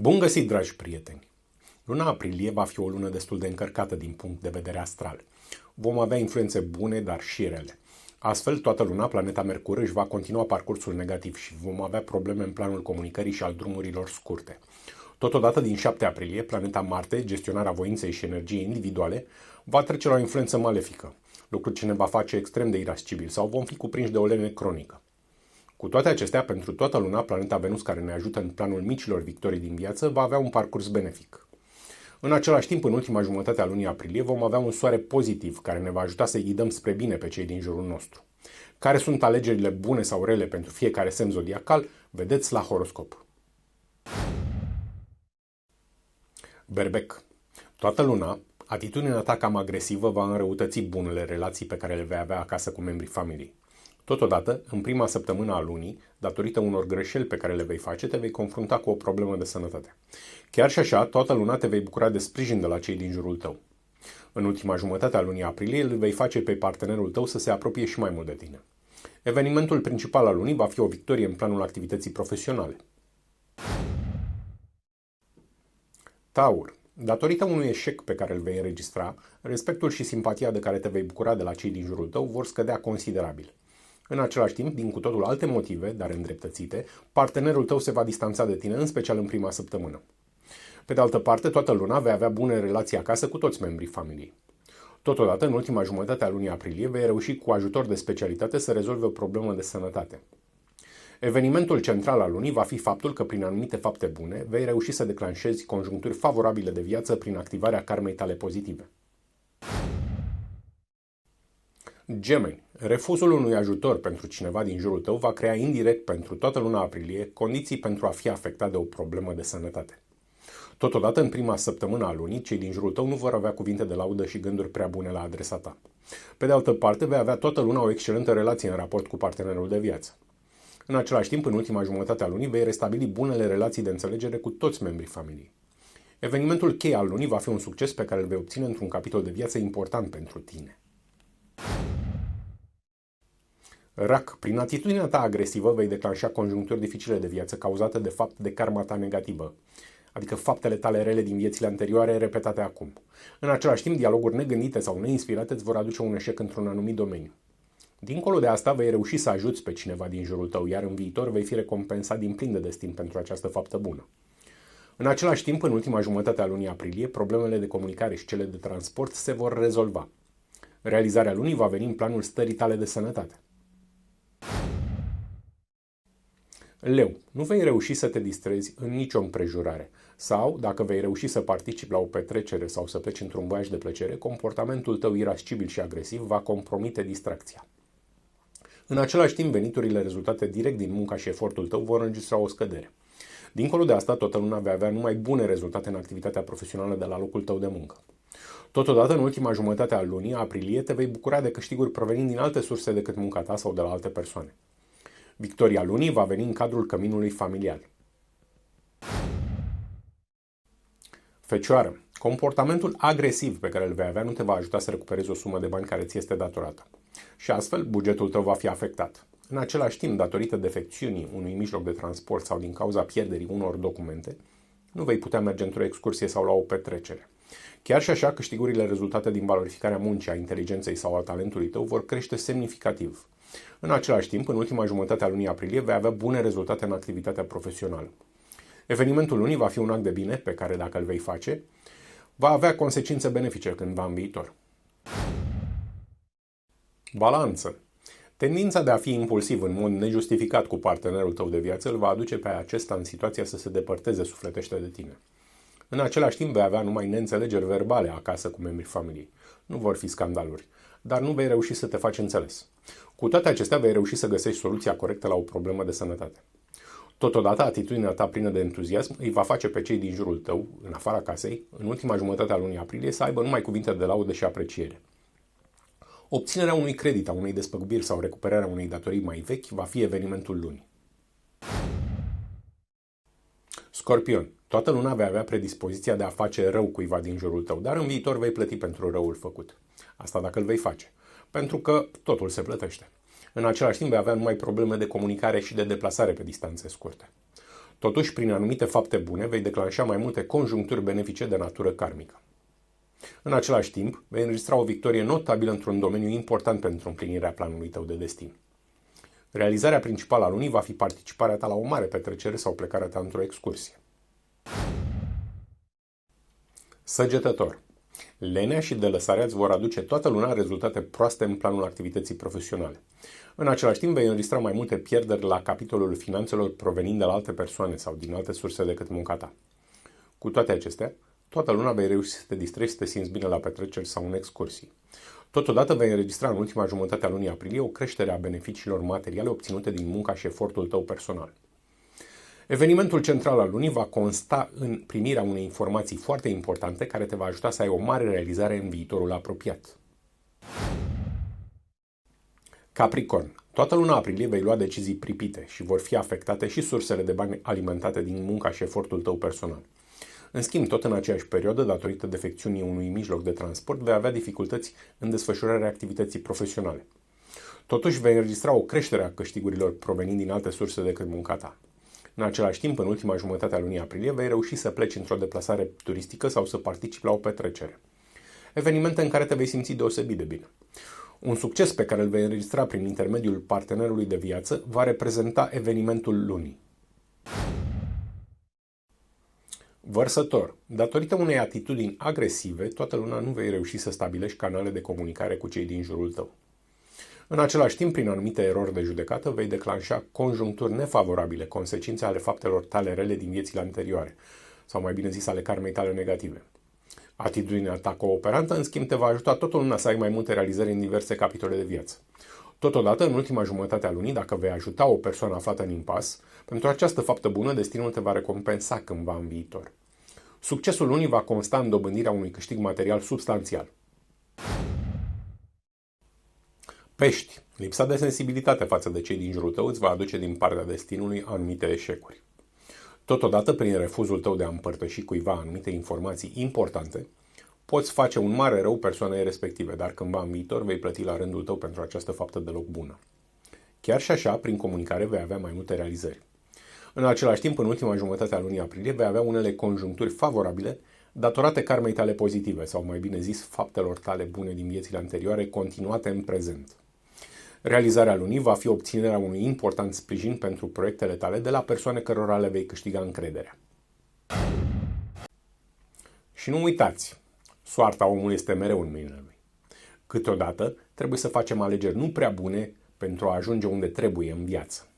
Bun găsit, dragi prieteni! Luna aprilie va fi o lună destul de încărcată din punct de vedere astral. Vom avea influențe bune, dar și rele. Astfel, toată luna, planeta Mercur își va continua parcursul negativ și vom avea probleme în planul comunicării și al drumurilor scurte. Totodată, din 7 aprilie, planeta Marte, gestionarea voinței și energiei individuale, va trece la o influență malefică, lucru ce ne va face extrem de irascibili sau vom fi cuprinși de o lene cronică. Cu toate acestea, pentru toată luna, planeta Venus, care ne ajută în planul micilor victorii din viață, va avea un parcurs benefic. În același timp, în ultima jumătate a lunii aprilie, vom avea un soare pozitiv, care ne va ajuta să ghidăm spre bine pe cei din jurul nostru. Care sunt alegerile bune sau rele pentru fiecare semn zodiacal, vedeți la horoscop. Berbec. Toată luna, atitudinea ta cam agresivă va înrăutăți bunele relații pe care le vei avea acasă cu membrii familiei. Totodată, în prima săptămână a lunii, datorită unor greșeli pe care le vei face, te vei confrunta cu o problemă de sănătate. Chiar și așa, toată luna te vei bucura de sprijin de la cei din jurul tău. În ultima jumătate a lunii aprilie, îl vei face pe partenerul tău să se apropie și mai mult de tine. Evenimentul principal al lunii va fi o victorie în planul activității profesionale. Taur. Datorită unui eșec pe care îl vei înregistra, respectul și simpatia de care te vei bucura de la cei din jurul tău vor scădea considerabil. În același timp, din cu totul alte motive, dar îndreptățite, partenerul tău se va distanța de tine, în special în prima săptămână. Pe de altă parte, toată luna vei avea bune relații acasă cu toți membrii familiei. Totodată, în ultima jumătate a lunii aprilie, vei reuși cu ajutor de specialitate să rezolvi o problemă de sănătate. Evenimentul central al lunii va fi faptul că, prin anumite fapte bune, vei reuși să declanșezi conjuncturi favorabile de viață prin activarea karmei tale pozitive. Gemeni. Refuzul unui ajutor pentru cineva din jurul tău va crea indirect pentru toată luna aprilie condiții pentru a fi afectat de o problemă de sănătate. Totodată, în prima săptămână a lunii, cei din jurul tău nu vor avea cuvinte de laudă și gânduri prea bune la adresa ta. Pe de altă parte, vei avea toată luna o excelentă relație în raport cu partenerul de viață. În același timp, în ultima jumătate a lunii, vei restabili bunele relații de înțelegere cu toți membrii familiei. Evenimentul cheie al lunii va fi un succes pe care îl vei obține într-un capitol de viață important pentru tine. Rac. Prin atitudinea ta agresivă vei declanșa conjuncturi dificile de viață cauzate de fapt de karma ta negativă, adică faptele tale rele din viețile anterioare repetate acum. În același timp, dialoguri negândite sau neinspirate îți vor aduce un eșec într-un anumit domeniu. Dincolo de asta, vei reuși să ajuți pe cineva din jurul tău, iar în viitor vei fi recompensat din plin de destin pentru această faptă bună. În același timp, în ultima jumătate a lunii aprilie, problemele de comunicare și cele de transport se vor rezolva. Realizarea lunii va veni în planul stării tale de sănătate. Leu. Nu vei reuși să te distrezi în nicio împrejurare sau, dacă vei reuși să participi la o petrecere sau să pleci într-un voiaj de plăcere, comportamentul tău irascibil și agresiv va compromite distracția. În același timp, veniturile rezultate direct din munca și efortul tău vor înregistra o scădere. Dincolo de asta, toată luna vei avea numai bune rezultate în activitatea profesională de la locul tău de muncă. Totodată, în ultima jumătate a lunii aprilie, te vei bucura de câștiguri provenind din alte surse decât munca ta sau de la alte persoane. Victoria lunii va veni în cadrul căminului familial. Fecioară. Comportamentul agresiv pe care îl vei avea nu te va ajuta să recuperezi o sumă de bani care ți este datorată. Și astfel, bugetul tău va fi afectat. În același timp, datorită defecțiunii unui mijloc de transport sau din cauza pierderii unor documente, nu vei putea merge într-o excursie sau la o petrecere. Chiar și așa, câștigurile rezultate din valorificarea muncii, a inteligenței sau a talentului tău vor crește semnificativ. În același timp, în ultima jumătate a lunii aprilie, vei avea bune rezultate în activitatea profesională. Evenimentul lunii va fi un act de bine pe care, dacă îl vei face, va avea consecințe benefice cândva în viitor. Balanță. Tendința de a fi impulsiv în mod nejustificat cu partenerul tău de viață îl va aduce pe acesta în situația să se depărteze sufletește de tine. În același timp vei avea numai neînțelegeri verbale acasă cu membrii familiei. Nu vor fi scandaluri, dar nu vei reuși să te faci înțeles. Cu toate acestea vei reuși să găsești soluția corectă la o problemă de sănătate. Totodată, atitudinea ta plină de entuziasm îi va face pe cei din jurul tău, în afara casei, în ultima jumătate a lunii aprilie, să aibă numai cuvinte de laudă și apreciere. Obținerea unui credit, a unei despăgubiri sau recuperarea unei datorii mai vechi va fi evenimentul lunii. Scorpion. Toată luna vei avea predispoziția de a face rău cuiva din jurul tău, dar în viitor vei plăti pentru răul făcut. Asta dacă îl vei face. Pentru că totul se plătește. În același timp vei avea numai probleme de comunicare și de deplasare pe distanțe scurte. Totuși, prin anumite fapte bune, vei declanșa mai multe conjuncturi benefice de natură karmică. În același timp, vei înregistra o victorie notabilă într-un domeniu important pentru împlinirea planului tău de destin. Realizarea principală a lunii va fi participarea ta la o mare petrecere sau plecarea ta într-o excursie. Săgetător. Lenea și delăsarea îți vor aduce toată luna rezultate proaste în planul activității profesionale. În același timp, vei înregistra mai multe pierderi la capitolul finanțelor provenind de la alte persoane sau din alte surse decât munca ta. Cu toate acestea, toată luna vei reuși să te distrezi, să te simți bine la petreceri sau în excursii. Totodată vei înregistra în ultima jumătate a lunii aprilie o creștere a beneficiilor materiale obținute din munca și efortul tău personal. Evenimentul central al lunii va consta în primirea unei informații foarte importante care te va ajuta să ai o mare realizare în viitorul apropiat. Capricorn. Toată luna aprilie vei lua decizii pripite și vor fi afectate și sursele de bani alimentate din munca și efortul tău personal. În schimb, tot în aceeași perioadă, datorită defecțiunii unui mijloc de transport, vei avea dificultăți în desfășurarea activității profesionale. Totuși, vei înregistra o creștere a câștigurilor provenind din alte surse decât munca ta. În același timp, în ultima jumătate a lunii aprilie, vei reuși să pleci într-o deplasare turistică sau să participi la o petrecere. Evenimente în care te vei simți deosebit de bine. Un succes pe care îl vei înregistra prin intermediul partenerului de viață va reprezenta evenimentul lunii. Vărsător. Datorită unei atitudini agresive, toată luna nu vei reuși să stabilești canale de comunicare cu cei din jurul tău. În același timp, prin anumite erori de judecată, vei declanșa conjuncturi nefavorabile, consecințe ale faptelor tale rele din viețile anterioare, sau mai bine zis, ale karmei tale negative. Atitudinea ta cooperantă, în schimb, te va ajuta toată luna să ai mai multe realizări în diverse capitole de viață. Totodată, în ultima jumătate a lunii, dacă vei ajuta o persoană aflată în impas, pentru această faptă bună, destinul te va recompensa cândva în viitor. Succesul lunii va consta în dobândirea unui câștig material substanțial. Pești. Lipsa de sensibilitate față de cei din jurul tău îți va aduce din partea destinului anumite eșecuri. Totodată, prin refuzul tău de a împărtăși cuiva anumite informații importante, poți face un mare rău persoanei respective, dar cândva în viitor vei plăti la rândul tău pentru această faptă deloc bună. Chiar și așa, prin comunicare vei avea mai multe realizări. În același timp, în ultima jumătate a lunii aprilie, vei avea unele conjuncturi favorabile datorate karmei tale pozitive, sau mai bine zis, faptelor tale bune din viețile anterioare continuate în prezent. Realizarea lunii va fi obținerea unui important sprijin pentru proiectele tale de la persoane cărora le vei câștiga încrederea. Și nu uitați, soarta omului este mereu în mâinile lui. Câteodată trebuie să facem alegeri nu prea bune pentru a ajunge unde trebuie în viață.